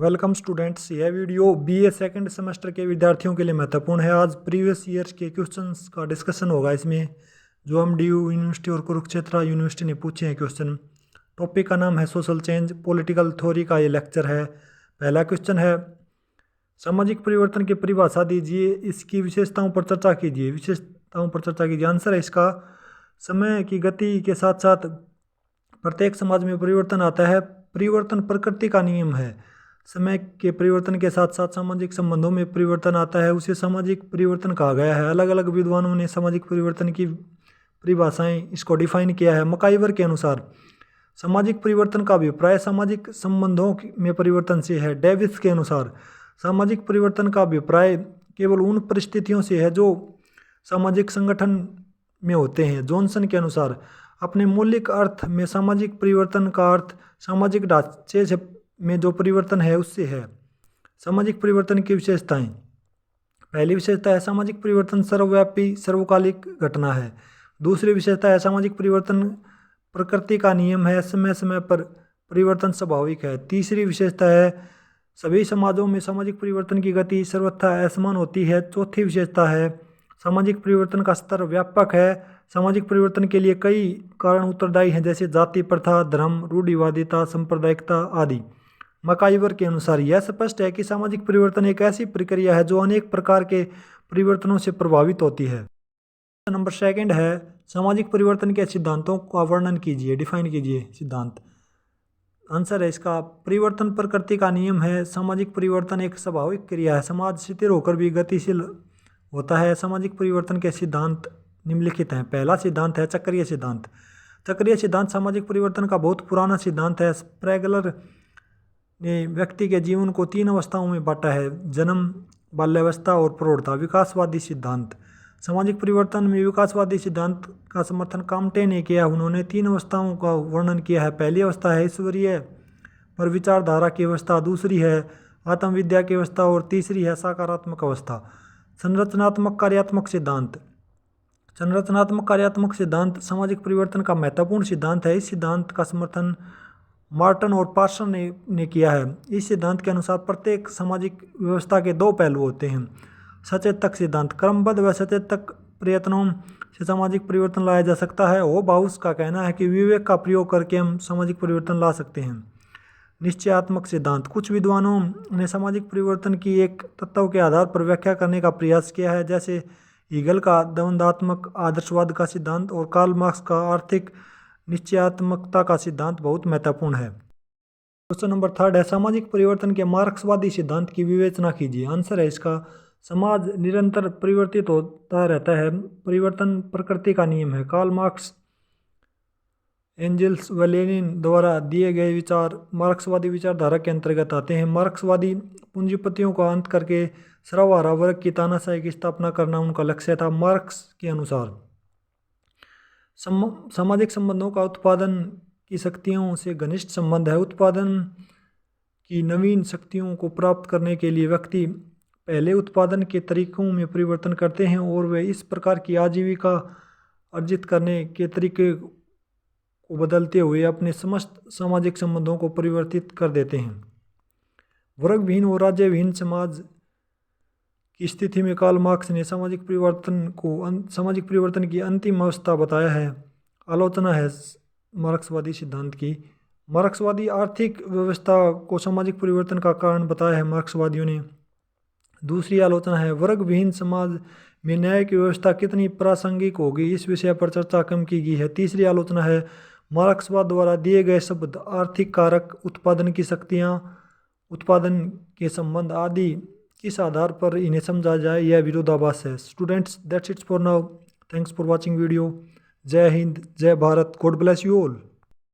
Welcome students. यह video BA second semester के विद्यार्थियों के लिए महत्वपूर्ण है। आज प्रीवियस ईयर्स के क्वेश्चंस का डिस्कशन होगा इसमें, जो हम डीयू यूनिवर्सिटी और कुरुक्षेत्र यूनिवर्सिटी ने पूछे हैं क्वेश्चन। टॉपिक का नाम है सोशल चेंज, पॉलिटिकल थ्योरी का ये लेक्चर है। पहला क्वेश्चन है, सामाजिक परिवर्तन की परिभाषा दीजिए, इसकी विशेषताओं पर चर्चा कीजिए। विशेषताओं पर चर्चा कीजिए। आंसर है इसका, समय की गति के साथ साथ प्रत्येक समाज में परिवर्तन आता है। परिवर्तन प्रकृति का नियम है। समय के परिवर्तन के साथ साथ सामाजिक संबंधों में परिवर्तन आता है, उसे सामाजिक परिवर्तन कहा गया है। अलग अलग विद्वानों ने सामाजिक परिवर्तन की परिभाषाएं इसको डिफाइन किया है। मकाइवर के अनुसार सामाजिक परिवर्तन का अभिप्राय सामाजिक संबंधों में परिवर्तन से है। डेविस के अनुसार सामाजिक परिवर्तन का अभिप्राय केवल उन परिस्थितियों से है जो सामाजिक संगठन में होते हैं। जॉनसन के अनुसार अपने मौलिक अर्थ में सामाजिक परिवर्तन का अर्थ सामाजिक ढांचे से में जो परिवर्तन है उससे है। सामाजिक परिवर्तन की विशेषताएं। पहली विशेषता है, सामाजिक परिवर्तन सर्वव्यापी सर्वकालिक घटना है। दूसरी विशेषता है, सामाजिक परिवर्तन प्रकृति का नियम है, समय समय पर परिवर्तन स्वाभाविक है। तीसरी विशेषता है, सभी समाजों में सामाजिक परिवर्तन की गति सर्वथा असमान होती है। चौथी विशेषता है, सामाजिक परिवर्तन का स्तर व्यापक है। सामाजिक परिवर्तन के लिए कई कारण उत्तरदायी हैं, जैसे जाति प्रथा, धर्म, रूढ़िवादिता, सांप्रदायिकता आदि। मकाइवर के अनुसार यह स्पष्ट है कि सामाजिक परिवर्तन एक ऐसी प्रक्रिया है जो अनेक प्रकार के परिवर्तनों से प्रभावित होती है। नंबर सेकंड है, सामाजिक परिवर्तन के सिद्धांतों का वर्णन कीजिए, डिफाइन कीजिए सिद्धांत। आंसर है इसका, परिवर्तन प्रकृति का नियम है। सामाजिक परिवर्तन एक स्वाभाविक क्रिया है। समाज स्थिर होकर भी गतिशील होता है। सामाजिक परिवर्तन के सिद्धांत निम्नलिखित हैं। पहला सिद्धांत है चक्रीय सिद्धांत। चक्रीय सिद्धांत सामाजिक परिवर्तन का बहुत पुराना सिद्धांत है। स्प्रेगलर ने व्यक्ति के जीवन को 3 अवस्थाओं में बांटा है, जन्म, बाल्यावस्था और प्रौढ़ता। विकासवादी सिद्धांत। सामाजिक परिवर्तन में विकासवादी सिद्धांत का समर्थन काम्टे ने किया। उन्होंने 3 अवस्थाओं का वर्णन किया है। पहली अवस्था है ईश्वरीय पर विचारधारा की अवस्था, दूसरी है आत्मविद्या की अवस्था और तीसरी है सकारात्मक अवस्था। संरचनात्मक कार्यात्मक सिद्धांत। संरचनात्मक कार्यात्मक सिद्धांत सामाजिक परिवर्तन का महत्वपूर्ण सिद्धांत है। इस सिद्धांत का समर्थन मार्टन और पार्सन ने किया है। इस सिद्धांत के अनुसार प्रत्येक सामाजिक व्यवस्था के 2 पहलू होते हैं। सचेतक सिद्धांत। क्रमबद्ध व सचेतक प्रयत्नों से सामाजिक परिवर्तन लाया जा सकता है। होबाउस का कहना है कि विवेक का प्रयोग करके हम सामाजिक परिवर्तन ला सकते हैं। निश्चयात्मक सिद्धांत। कुछ विद्वानों ने सामाजिक परिवर्तन की एक तत्व के आधार पर व्याख्या करने का प्रयास किया है, जैसे हीगल का द्वंद्वात्मक आदर्शवाद का सिद्धांत और कार्ल मार्क्स का आर्थिक निश्चयात्मकता का सिद्धांत बहुत महत्वपूर्ण है। क्वेश्चन नंबर थर्ड है, सामाजिक परिवर्तन के मार्क्सवादी सिद्धांत की विवेचना कीजिए। आंसर है इसका, समाज निरंतर परिवर्तित होता रहता है, परिवर्तन प्रकृति का नियम है। कार्ल मार्क्स, एंजेल्स व लेनिन द्वारा दिए गए विचार मार्क्सवादी विचारधारा के अंतर्गत आते हैं। मार्क्सवादी पूंजीपतियों का अंत करके सर्वहारा वर्ग की तानाशाही की स्थापना करना उनका लक्ष्य था। मार्क्स के अनुसार सामाजिक संबंधों का उत्पादन की शक्तियों से घनिष्ठ संबंध है। उत्पादन की नवीन शक्तियों को प्राप्त करने के लिए व्यक्ति पहले उत्पादन के तरीकों में परिवर्तन करते हैं और वे इस प्रकार की आजीविका अर्जित करने के तरीके को बदलते हुए अपने समस्त सामाजिक संबंधों को परिवर्तित कर देते हैं। वर्गविहीन और राज्यविहीन समाज की स्थिति में कार्ल मार्क्स ने सामाजिक परिवर्तन की अंतिम अवस्था बताया है। आलोचना है मार्क्सवादी सिद्धांत की। मार्क्सवादी आर्थिक व्यवस्था को सामाजिक परिवर्तन का कारण बताया है मार्क्सवादियों ने। दूसरी आलोचना है, वर्गविहीन समाज में न्याय की व्यवस्था कितनी प्रासंगिक होगी, इस विषय पर चर्चा कम की गई है। तीसरी आलोचना है, मार्क्सवाद द्वारा दिए गए शब्द आर्थिक कारक, उत्पादन की शक्तियाँ, उत्पादन के संबंध आदि किस आधार पर इन्हें समझा जाए, यह विरोधाभास है। Students, that's it's for now. Thanks for watching video. जय हिंद, जय Bharat, God bless you all.